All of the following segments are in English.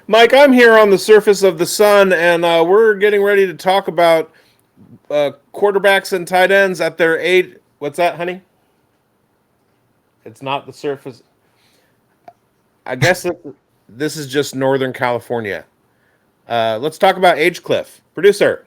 Mike, I'm here on the surface of the sun, and we're getting ready to talk about quarterbacks and tight ends at their age. What's that, honey? It's not the surface. I guess this is just Northern California. Let's talk about age cliff. Producer.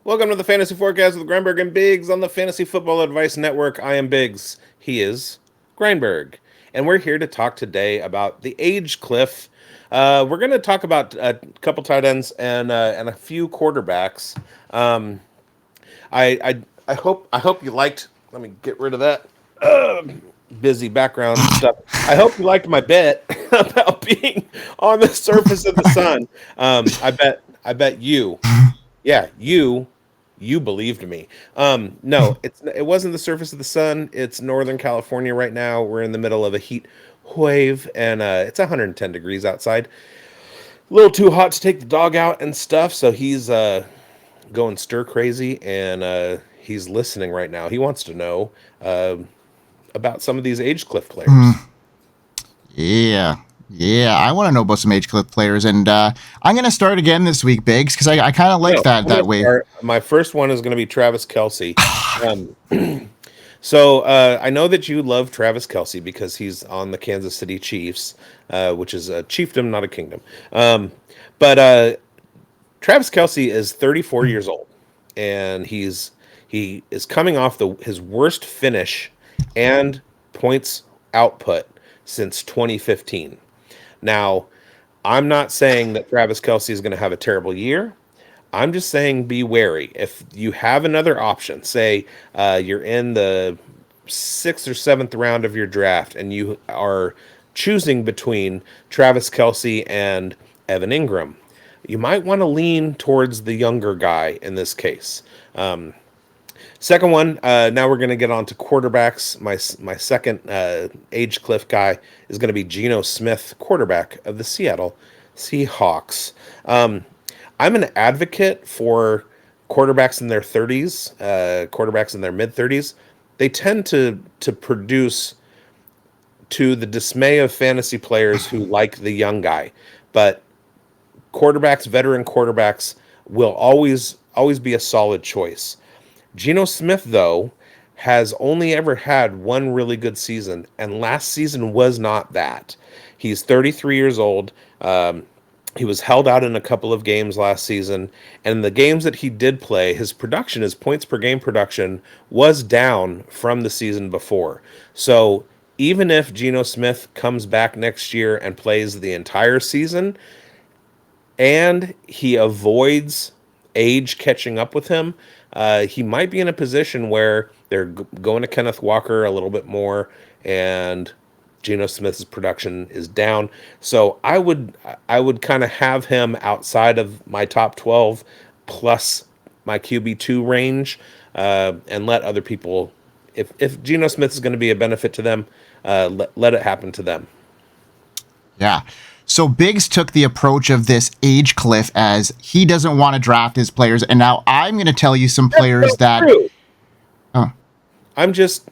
Welcome to the Fantasy Forecast with Grindberg and bigz on the Fantasy Football Advice Network. I am bigz. He is Grindberg. And we're here to talk today about the age cliff. We're going to talk about a couple tight ends and a few quarterbacks. I hope you liked. Let me get rid of that busy background stuff. I hope you liked my bet about being on the surface of the sun. I bet you. Yeah, you believed me. No, it wasn't the surface of the sun. It's Northern California right now. We're in the middle of a heat wave, and it's 110 degrees outside. A little too hot to take the dog out and stuff, so he's going stir crazy, and he's listening right now. He wants to know about some of these age cliff players. Yeah, I want to know about some age cliff players, and I'm going to start again this week, bigz, because I kind of like that way. My first one is going to be Travis Kelce. So I know that you love Travis Kelce because he's on the Kansas City Chiefs, which is a chiefdom, not a kingdom. But Travis Kelce is 34 years old, and he is coming off his worst finish and points output since 2015. Now, I'm not saying that Travis Kelce is going to have a terrible year. I'm just saying be wary. If you have another option, say you're in the 6th or 7th round of your draft and you are choosing between Travis Kelce and Evan Ingram, you might want to lean towards the younger guy in this case. Second one, now we're going to get on to quarterbacks. My second age cliff guy is going to be Geno Smith, quarterback of the Seattle Seahawks. I'm an advocate for quarterbacks in their 30s, quarterbacks in their mid-30s. They tend to produce to the dismay of fantasy players who like the young guy. But veteran quarterbacks, will always be a solid choice. Geno Smith, though, has only ever had one really good season, and last season was not that. He's 33 years old. He was held out in a couple of games last season, and in the games that he did play, his points per game production, was down from the season before. So even if Geno Smith comes back next year and plays the entire season, and he avoids age catching up with him, he might be in a position where they're going to Kenneth Walker a little bit more, and Geno Smith's production is down. So I would kind of have him outside of my top 12 plus my QB2 range, and let other people, if Geno Smith is going to be a benefit to them, let it happen to them. Yeah. So bigz took the approach of this age cliff as he doesn't want to draft his players, and now I'm going to tell you some players that. True. I'm just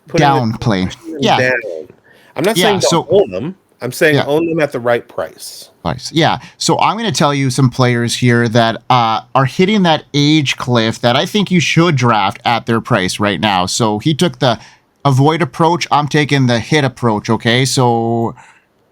downplay. Yeah. Down. I'm not saying don't own them. I'm saying own them at the right price. Yeah. So I'm going to tell you some players here that are hitting that age cliff that I think you should draft at their price right now. So he took the avoid approach. I'm taking the hit approach. Okay. So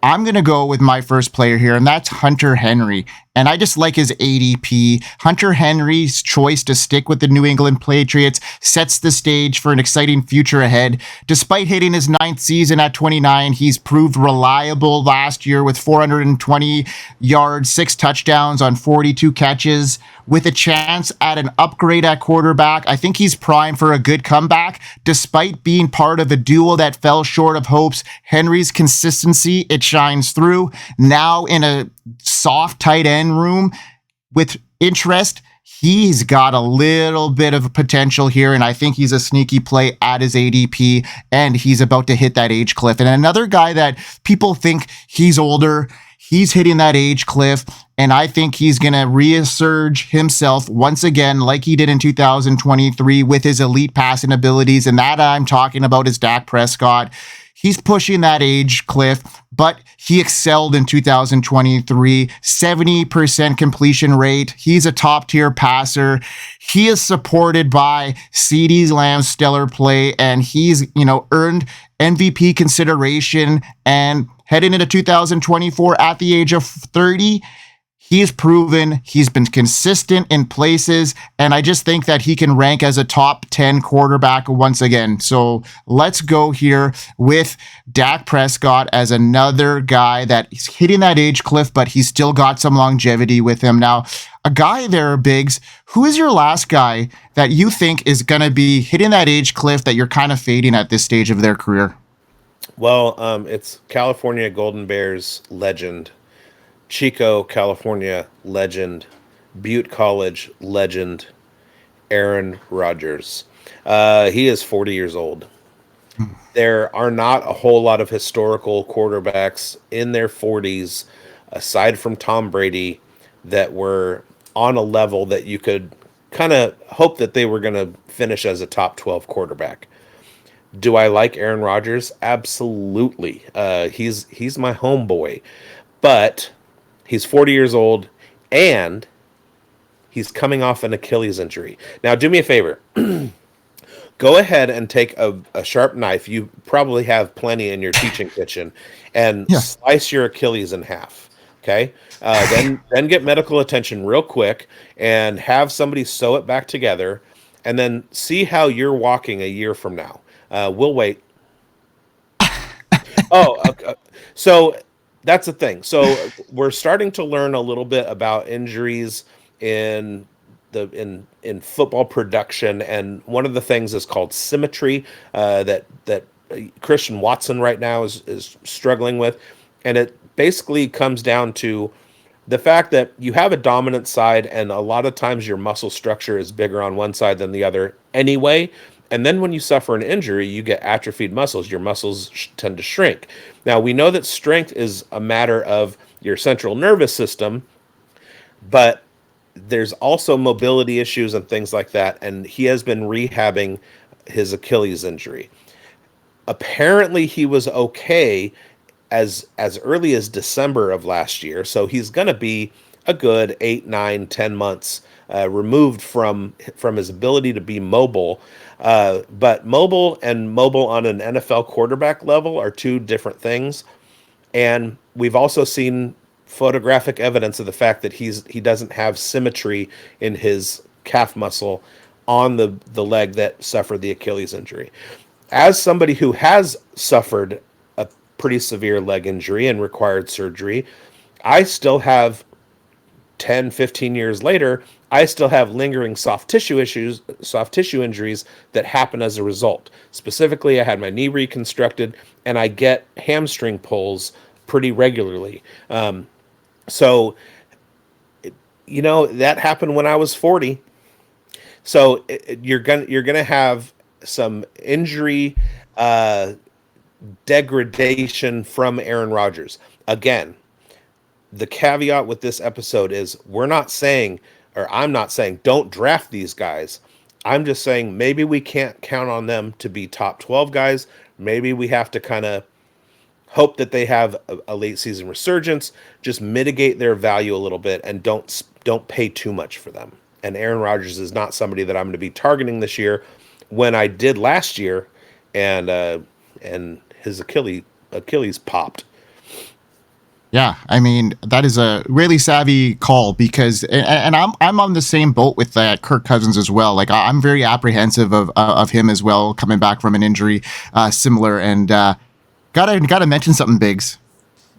I'm going to go with my first player here, and that's Hunter Henry. And I just like his ADP. Hunter Henry's choice to stick with the New England Patriots sets the stage for an exciting future ahead. Despite hitting his 9th season at 29, he's proved reliable last year with 420 yards, 6 touchdowns on 42 catches. With a chance at an upgrade at quarterback, I think he's primed for a good comeback. Despite being part of a duo that fell short of hopes, Henry's consistency, it shines through. Now in a soft tight end room with interest, He's got a little bit of potential here, and I think he's a sneaky play at his ADP, and he's about to hit that age cliff. And another guy that people think he's older, he's hitting that age cliff, and I think he's going to resurge himself once again like he did in 2023 with his elite passing abilities, and that I'm talking about is Dak Prescott. He's pushing that age cliff, but he excelled in 2023, 70% completion rate. He's a top tier passer. He is supported by CeeDee Lamb's stellar play, and he's, earned MVP consideration. And heading into 2024 at the age of 30, he's proven he's been consistent in places, and I just think that he can rank as a top 10 quarterback once again. So let's go here with Dak Prescott as another guy that is hitting that age cliff, but he's still got some longevity with him. Now, a guy there, Biggs, who is your last guy that you think is going to be hitting that age cliff that you're kind of fading at this stage of their career? Well, it's California Golden Bears legend, Chico, California legend, Butte College legend, Aaron Rodgers. He is 40 years old. There are not a whole lot of historical quarterbacks in their 40s, aside from Tom Brady, that were on a level that you could kind of hope that they were going to finish as a top 12 quarterback. Do I like Aaron Rodgers? Absolutely. He's my homeboy. But he's 40 years old, and he's coming off an Achilles injury. Now, do me a favor. Go ahead and take a sharp knife. You probably have plenty in your teaching kitchen, and slice your Achilles in half. Okay? Then get medical attention real quick and have somebody sew it back together, and then see how you're walking a year from now. We'll wait. So that's the thing. So we're starting to learn a little bit about injuries in football production, and one of the things is called symmetry that Christian Watson right now is struggling with, and it basically comes down to the fact that you have a dominant side, and a lot of times your muscle structure is bigger on one side than the other anyway. And then when you suffer an injury, you get atrophied muscles. Your muscles tend to shrink. Now, we know that strength is a matter of your central nervous system, but there's also mobility issues and things like that. And he has been rehabbing his Achilles injury. Apparently, he was okay as early as December of last year. So he's going to be a good 8, 9, 10 months removed from his ability to be mobile. But mobile and mobile on an NFL quarterback level are two different things. And we've also seen photographic evidence of the fact that he doesn't have symmetry in his calf muscle on the leg that suffered the Achilles injury. As somebody who has suffered a pretty severe leg injury and required surgery, I still have 10, 15 years later, I still have lingering soft tissue injuries that happen as a result. Specifically, I had my knee reconstructed, and I get hamstring pulls pretty regularly. So that happened when I was 40. So you're gonna have some injury degradation from Aaron Rodgers. Again, the caveat with this episode is I'm not saying don't draft these guys. I'm just saying maybe we can't count on them to be top 12 guys. Maybe we have to kind of hope that they have a late season resurgence, just mitigate their value a little bit, and don't pay too much for them. And Aaron Rodgers is not somebody that I'm going to be targeting this year when I did last year, and his Achilles popped. Yeah, I mean, that is a really savvy call because, and I'm on the same boat with Kirk Cousins as well. Like, I'm very apprehensive of him as well, coming back from an injury similar. And gotta mention something, Biggs.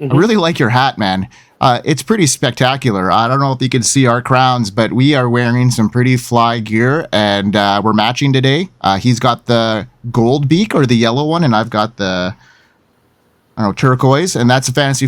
Mm-hmm. I really like your hat, man. It's pretty spectacular. I don't know if you can see our crowns, but we are wearing some pretty fly gear, and we're matching today. He's got the gold beak or the yellow one, and I've got the turquoise, and that's a fantasy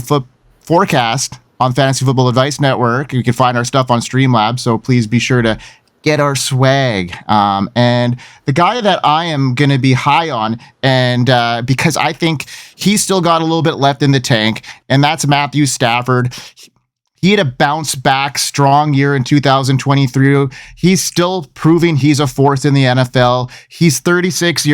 forecast on Fantasy Football Advice Network. You can find our stuff on Streamlabs, so please be sure to get our swag. And the guy that I am going to be high on, and because I think he's still got a little bit left in the tank, and that's Matthew Stafford. He had a bounce back strong year in 2023. He's still proving he's a force in the NFL. He's 36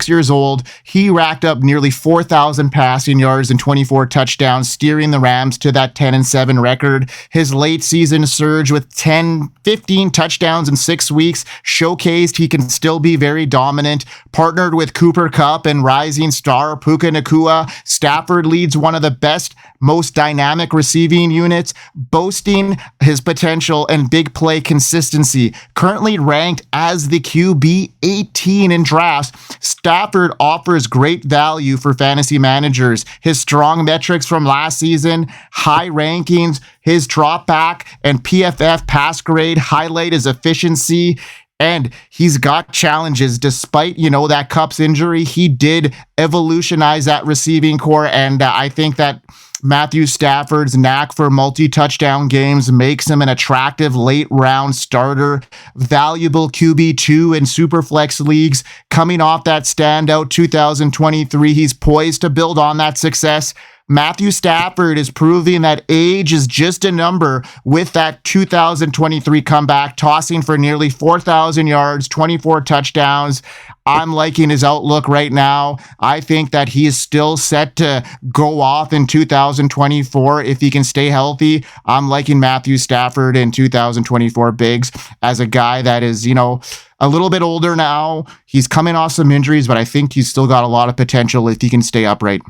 years old. He racked up nearly 4,000 passing yards and 24 touchdowns, steering the Rams to that 10-7 record. His late season surge with 15 touchdowns in 6 weeks showcased he can still be very dominant. Partnered with Cooper Kupp and rising star Puka Nacua, Stafford leads one of the best, most dynamic receiving units, boasting his potential and big play consistency. Currently ranked as the QB 18 in drafts, Stafford offers great value for fantasy managers. His strong metrics from last season, high rankings, his drop back and PFF pass grade highlight his efficiency. And he's got challenges despite, that Kupp's injury. He did evolutionize that receiving core. And I think that Matthew Stafford's knack for multi-touchdown games makes him an attractive late-round starter, valuable QB2 in Superflex leagues. Coming off that standout 2023, he's poised to build on that success. Matthew Stafford is proving that age is just a number with that 2023 comeback, tossing for nearly 4,000 yards, 24 touchdowns. I'm liking his outlook right now. I think that he is still set to go off in 2024 if he can stay healthy. I'm liking Matthew Stafford in 2024 bigz as a guy that is, a little bit older now. He's coming off some injuries, but I think he's still got a lot of potential if he can stay upright.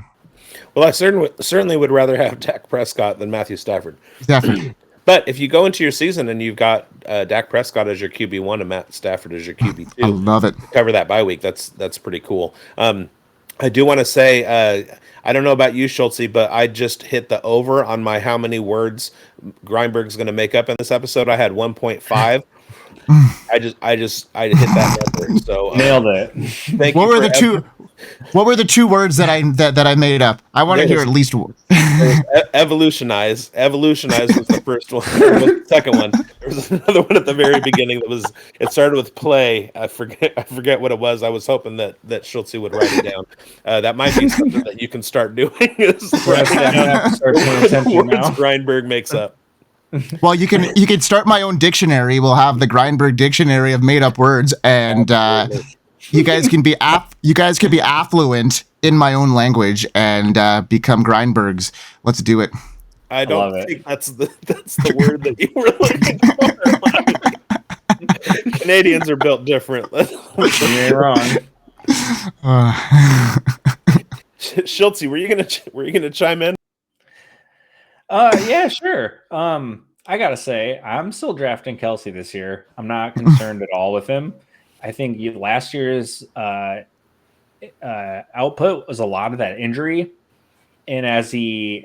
Well, I certainly would rather have Dak Prescott than Matthew Stafford. Definitely. But if you go into your season and you've got Dak Prescott as your QB1 and Matt Stafford as your QB2, I love it. Cover that bye week. That's pretty cool. I do want to say, I don't know about you, Schultze, but I just hit the over on my how many words Grindberg's going to make up in this episode. I had 1.5. I hit that number. So nailed it. Thank what you. What were the two words that I made up? I want to hear at least one. Evolutionize. Evolutionize was the first one. Was the second one. There was another one at the very beginning it started with play. I forget what it was. I was hoping that Schultze would write it down. That might be something that you can start doing. Is Grindberg makes up. Well, you can start my own dictionary. We'll have the Grindberg dictionary of made up words, and you guys can be affluent in my own language and become Grindbergs. Let's do it. I don't think that's the word that you were looking for. Canadians are built different. You're wrong. Schultze, were you gonna chime in? Yeah, sure. I gotta say, I'm still drafting Kelce this year. I'm not concerned at all with him. I think last year's output was a lot of that injury, and as the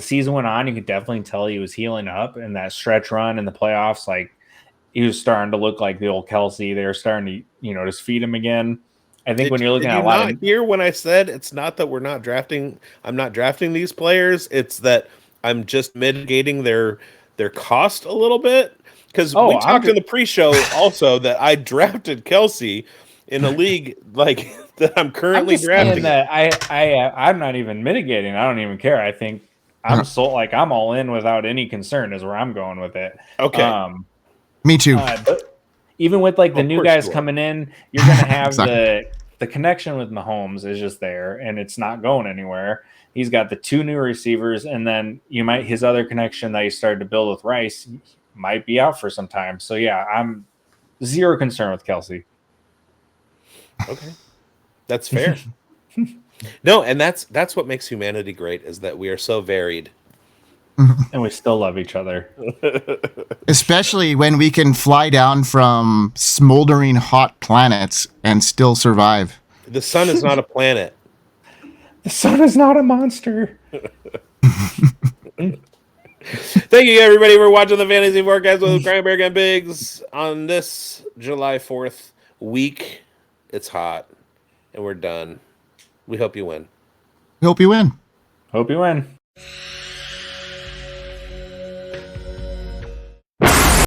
season went on, you could definitely tell he was healing up. And that stretch run in the playoffs, like he was starting to look like the old Kelce. They were starting to, just feed him again. I think when you're looking at a lot of here, when I said it's not that I'm not drafting these players, it's that I'm just mitigating their cost a little bit. Because we talked in the pre-show also that I drafted Kelce in a league like that I'm currently drafting. That I'm not even mitigating. I don't even care. I think I'm I'm all in without any concern is where I'm going with it. Okay. Me too. But even with the new guys coming in, you're going to have the connection with Mahomes is just there, and it's not going anywhere. He's got the two new receivers, and then his other connection that he started to build with Rice might be out for some time. So yeah, I'm zero concern with Kelce. Okay, that's fair. No, and that's what makes humanity great is that we are so varied. And we still love each other. Especially when we can fly down from smoldering hot planets and still survive. The sun is not a planet. The sun is not a monster. Thank you, everybody, for watching the Fantasy Forecast with Grindberg and bigz on this July 4th week. It's hot, and we're done. We hope you win. Hope you win. Hope you win.